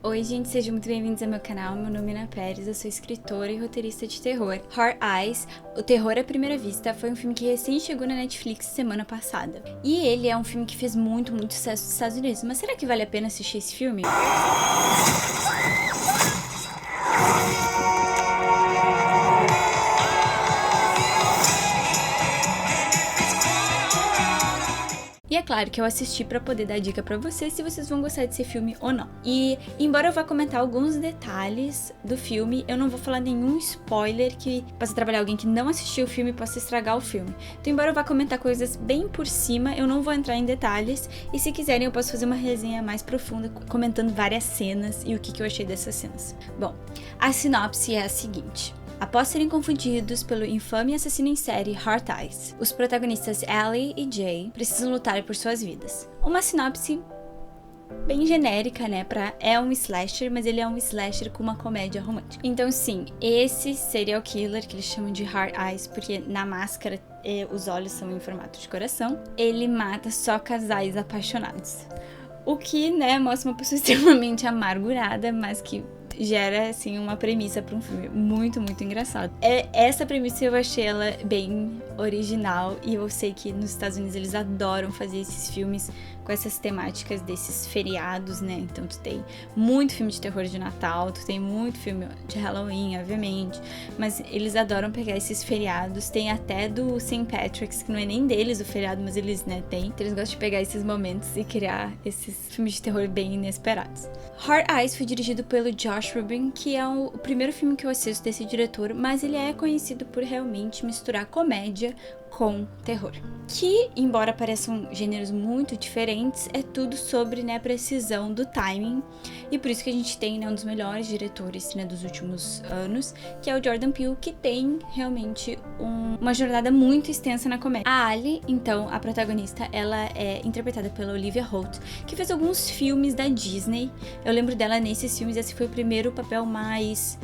Oi gente, sejam muito bem-vindos ao meu canal, meu nome é Ana Pérez, eu sou escritora e roteirista de terror. Heart Eyes, O Terror à Primeira Vista, foi um filme que recém chegou na Netflix semana passada. E ele é um filme que fez muito sucesso nos Estados Unidos, mas será que vale a pena assistir esse filme? E é claro que eu assisti pra poder dar dica pra vocês se vocês vão gostar desse filme ou não. E embora eu vá comentar alguns detalhes do filme, eu não vou falar nenhum spoiler que possa trabalhar alguém que não assistiu o filme e possa estragar o filme. Então embora eu vá comentar coisas bem por cima, eu não vou entrar em detalhes. E se quiserem eu posso fazer uma resenha mais profunda comentando várias cenas e o que eu achei dessas cenas. Bom, a sinopse é a seguinte. Após serem confundidos pelo infame assassino em série Heart Eyes, os protagonistas Ellie e Jay precisam lutar por suas vidas. Uma sinopse bem genérica, né? É um slasher, mas ele é um slasher com uma comédia romântica. Então sim, esse serial killer, que eles chamam de Heart Eyes, porque na máscara os olhos são em formato de coração, ele mata só casais apaixonados. O que, né, mostra uma pessoa extremamente amargurada, mas que gera, assim, uma premissa para um filme muito engraçado. Essa premissa eu achei ela bem original e eu sei que nos Estados Unidos eles adoram fazer esses filmes com essas temáticas desses feriados, né? Então tu tem muito filme de terror de Natal, tu tem muito filme de Halloween, obviamente, mas eles adoram pegar esses feriados. Tem até do St. Patrick's, que não é nem deles o feriado, mas eles, né, tem. Então eles gostam de pegar esses momentos e criar esses filmes de terror bem inesperados. Heart Eyes foi dirigido pelo Josh Rubin, que é o primeiro filme que eu assisto desse diretor, mas ele é conhecido por realmente misturar comédia com terror. Que, embora pareçam gêneros muito diferentes, é tudo sobre, né, a precisão do timing. E por isso que a gente tem, né, um dos melhores diretores, né, dos últimos anos, que é o Jordan Peele, que tem realmente uma jornada muito extensa na comédia. A Ali, então, a protagonista, ela é interpretada pela Olivia Holt, que fez alguns filmes da Disney. Eu lembro dela nesses filmes, esse foi o primeiro papel mais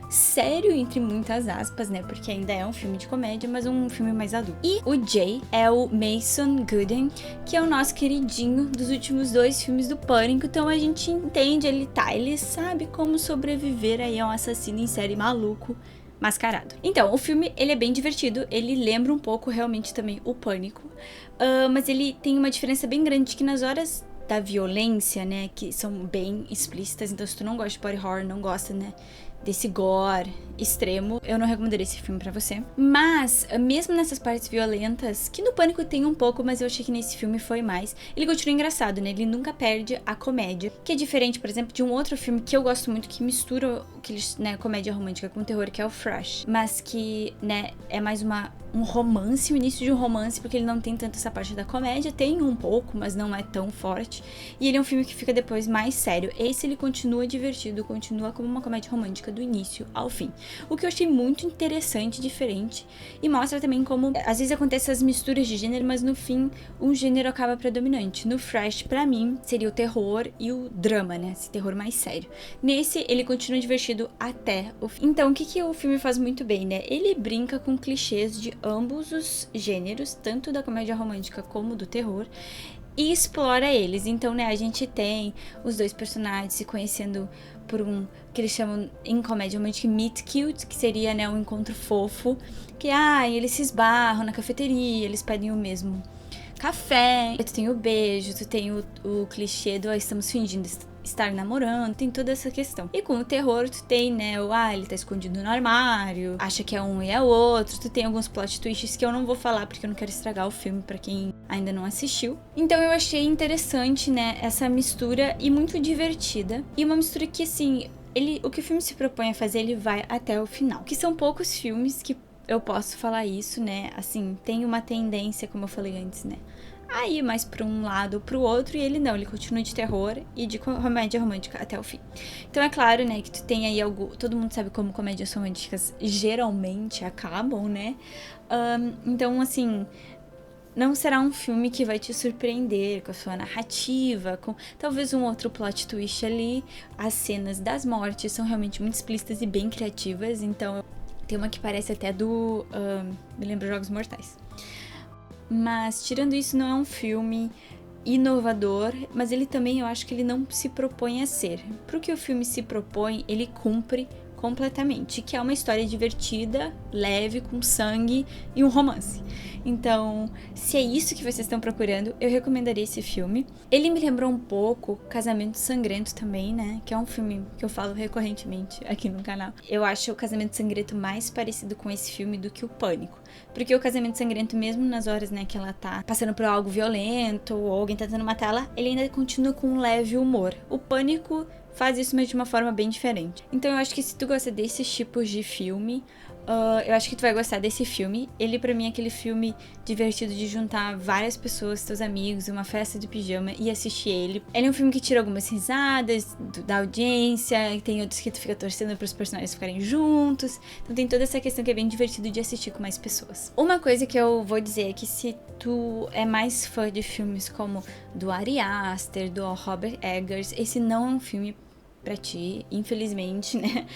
sério, entre muitas aspas, né, porque ainda é um filme de comédia, mas um filme mais adulto. E o Jay é o Mason Gooden, que é o nosso queridinho dos últimos dois filmes do Pânico, então a gente entende ele sabe como sobreviver aí a um assassino em série maluco, mascarado. Então, o filme, ele é bem divertido, ele lembra um pouco realmente também o Pânico, mas ele tem uma diferença bem grande que nas horas da violência, né, que são bem explícitas, então se tu não gosta de body horror, não gosta, né, desse gore extremo, eu não recomendaria esse filme pra você. Mas, mesmo nessas partes violentas, que no Pânico tem um pouco, mas eu achei que nesse filme foi mais, ele continua engraçado, né? Ele nunca perde a comédia, que é diferente, por exemplo, de um outro filme que eu gosto muito, que mistura né, comédia romântica com terror, que é o Fresh, mas que, né, é mais um romance, o início de um romance, porque ele não tem tanto essa parte da comédia, tem um pouco, mas não é tão forte, e ele é um filme que fica depois mais sério. Esse ele continua divertido, continua como uma comédia romântica do início ao fim. O que eu achei muito interessante, diferente, e mostra também como às vezes acontecem essas misturas de gênero, mas no fim um gênero acaba predominante. No Fresh, pra mim, seria o terror e o drama, né? Esse terror mais sério. Nesse, ele continua divertido até o fim. Então, o que o filme faz muito bem, né? Ele brinca com clichês de ambos os gêneros, tanto da comédia romântica como do terror, e explora eles. Então, né, a gente tem os dois personagens se conhecendo por que eles chamam em comédia romântica meet cute, que seria, né, um encontro fofo, que eles se esbarram na cafeteria, eles pedem o mesmo café, tu tem o beijo, tu tem o clichê do estamos fingindo estar namorando, tem toda essa questão. E com o terror, tu tem, né, ele tá escondido no armário, acha que é um e é outro, tu tem alguns plot twists que eu não vou falar porque eu não quero estragar o filme pra quem ainda não assistiu. Então eu achei interessante, né, essa mistura e muito divertida. E uma mistura que, assim, o que o filme se propõe a fazer, ele vai até o final. Que são poucos filmes que eu posso falar isso, né, assim, tem uma tendência, como eu falei antes, né, aí mais pra um lado ou pro outro, e ele não, ele continua de terror e de comédia romântica até o fim. Então é claro, né, que tu tem aí todo mundo sabe como comédias românticas geralmente acabam, né, então assim, não será um filme que vai te surpreender com a sua narrativa, com talvez um outro plot twist ali. As cenas das mortes são realmente muito explícitas e bem criativas, então tem uma que parece até me lembro Jogos Mortais. Mas, tirando isso, não é um filme inovador, mas ele também, eu acho que ele não se propõe a ser. Pro que o filme se propõe, ele cumpre completamente, que é uma história divertida, leve, com sangue e um romance. Então, se é isso que vocês estão procurando, eu recomendaria esse filme. Ele me lembrou um pouco Casamento Sangrento também, né? Que é um filme que eu falo recorrentemente aqui no canal. Eu acho o Casamento Sangrento mais parecido com esse filme do que o Pânico. Porque o Casamento Sangrento, mesmo nas horas, né, que ela tá passando por algo violento ou alguém tá tentando matar ela, ele ainda continua com um leve humor. O Pânico faz isso, mas de uma forma bem diferente. Então eu acho que se tu gosta desses tipos de filme, eu acho que tu vai gostar desse filme. Ele pra mim é aquele filme divertido de juntar várias pessoas, teus amigos, uma festa de pijama e assistir ele. Ele é um filme que tira algumas risadas da audiência, tem outros que tu fica torcendo pros personagens ficarem juntos. Então tem toda essa questão que é bem divertido de assistir com mais pessoas. Uma coisa que eu vou dizer é que se tu é mais fã de filmes como do Ari Aster, do Robert Eggers, esse não é um filme pra ti, infelizmente, né?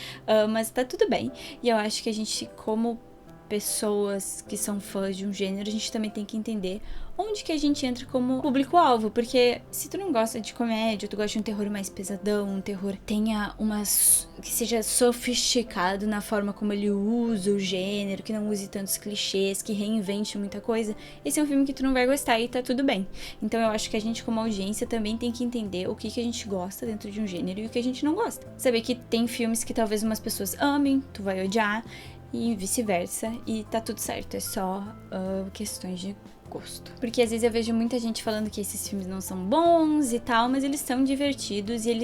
Mas tá tudo bem. E eu acho que a gente, como pessoas que são fãs de um gênero, a gente também tem que entender onde que a gente entra como público-alvo, porque se tu não gosta de comédia, tu gosta de um terror mais pesadão, um terror que seja sofisticado na forma como ele usa o gênero, que não use tantos clichês, que reinvente muita coisa, esse é um filme que tu não vai gostar e tá tudo bem. Então eu acho que a gente, como audiência, também tem que entender o que a gente gosta dentro de um gênero e o que a gente não gosta. Saber que tem filmes que talvez umas pessoas amem, tu vai odiar, e vice-versa, e tá tudo certo, é só questões de gosto. Porque às vezes eu vejo muita gente falando que esses filmes não são bons e tal, mas eles são divertidos e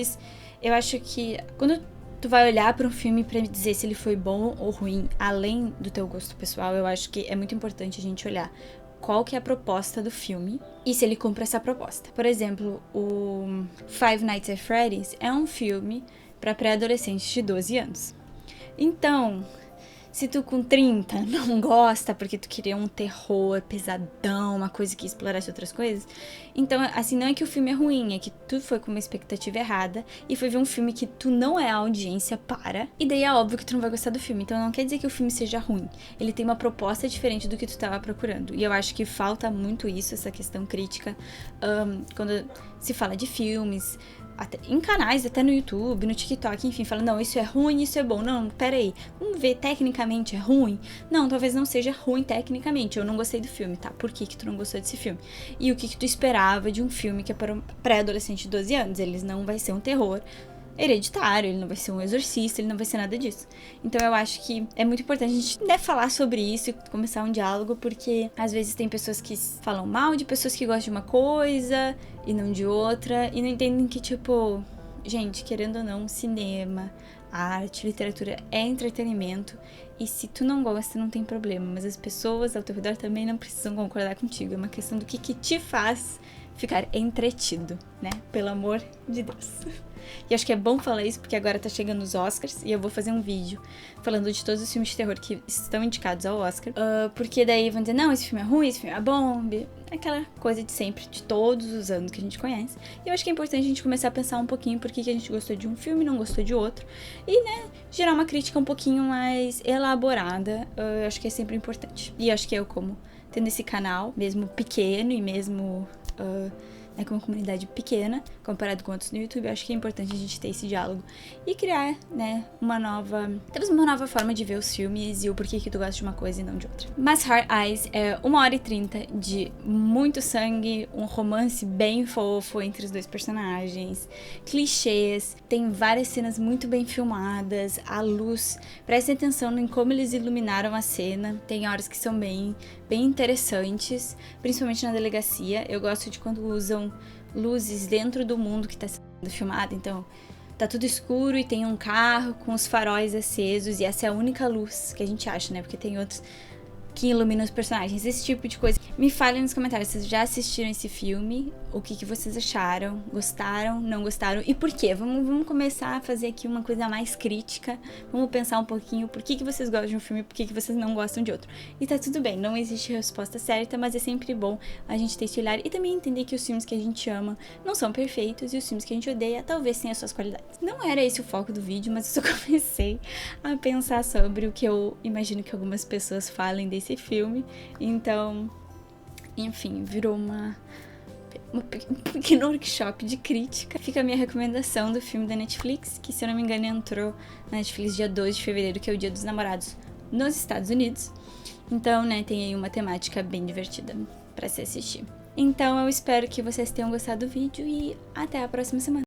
eu acho que quando tu vai olhar para um filme pra dizer se ele foi bom ou ruim, além do teu gosto pessoal, eu acho que é muito importante a gente olhar qual que é a proposta do filme e se ele cumpre essa proposta. Por exemplo, o Five Nights at Freddy's é um filme para pré-adolescentes de 12 anos. Então, se tu com 30 não gosta porque tu queria um terror pesadão, uma coisa que explorasse outras coisas, então, assim, não é que o filme é ruim, é que tu foi com uma expectativa errada e foi ver um filme que tu não é a audiência para, e daí é óbvio que tu não vai gostar do filme. Então não quer dizer que o filme seja ruim, ele tem uma proposta diferente do que tu tava procurando. E eu acho que falta muito isso, essa questão crítica, quando se fala de filmes, até em canais, até no YouTube, no TikTok, enfim, falando, não, isso é ruim, isso é bom. Não, peraí, vamos ver, tecnicamente é ruim? Não, talvez não seja ruim tecnicamente, eu não gostei do filme, tá? Por que tu não gostou desse filme? E o que tu esperava de um filme que é para um pré-adolescente de 12 anos? Ele não vai ser um terror hereditário, ele não vai ser um exorcista, ele não vai ser nada disso. Então eu acho que é muito importante a gente falar sobre isso e começar um diálogo, porque às vezes tem pessoas que falam mal de pessoas que gostam de uma coisa e não de outra, e não entendem que, tipo, gente, querendo ou não, cinema, arte, literatura é entretenimento, e se tu não gosta, não tem problema, mas as pessoas ao teu redor também não precisam concordar contigo, é uma questão do que te faz ficar entretido, né? Pelo amor de Deus. E acho que é bom falar isso porque agora tá chegando os Oscars e eu vou fazer um vídeo falando de todos os filmes de terror que estão indicados ao Oscar. Porque daí vão dizer, não, esse filme é ruim, esse filme é bom, aquela coisa de sempre, de todos os anos que a gente conhece. E eu acho que é importante a gente começar a pensar um pouquinho por que a gente gostou de um filme e não gostou de outro. E, né, gerar uma crítica um pouquinho mais elaborada. Eu acho que é sempre importante. E eu acho que eu, como tendo esse canal, mesmo pequeno e mesmo com uma comunidade pequena, comparado com outros no YouTube, eu acho que é importante a gente ter esse diálogo e criar, né, talvez uma nova forma de ver os filmes e o porquê que tu gosta de uma coisa e não de outra. Mas Heart Eyes é 1h30 de muito sangue, um romance bem fofo entre os dois personagens, clichês, tem várias cenas muito bem filmadas, a luz, prestem atenção em como eles iluminaram a cena, tem horas que são bem interessantes, principalmente na delegacia. Eu gosto de quando usam luzes dentro do mundo que tá sendo filmado, então tá tudo escuro e tem um carro com os faróis acesos e essa é a única luz que a gente acha, né? Porque tem outros que iluminam os personagens, esse tipo de coisa. Me falem nos comentários, vocês já assistiram esse filme? O que vocês acharam? Gostaram? Não gostaram? E por quê? Vamos começar a fazer aqui uma coisa mais crítica. Vamos pensar um pouquinho por que vocês gostam de um filme e por que vocês não gostam de outro. E tá tudo bem, não existe resposta certa, mas é sempre bom a gente ter esse olhar e também entender que os filmes que a gente ama não são perfeitos e os filmes que a gente odeia talvez tenham as suas qualidades. Não era esse o foco do vídeo, mas eu só comecei a pensar sobre o que eu imagino que algumas pessoas falem desse filme. Então, enfim, virou um pequeno workshop de crítica. Fica a minha recomendação do filme da Netflix, que se eu não me engano entrou na Netflix dia 2 de fevereiro, que é o Dia dos Namorados nos Estados Unidos. Então, né, tem aí uma temática bem divertida pra se assistir. Então eu espero que vocês tenham gostado do vídeo e até a próxima semana.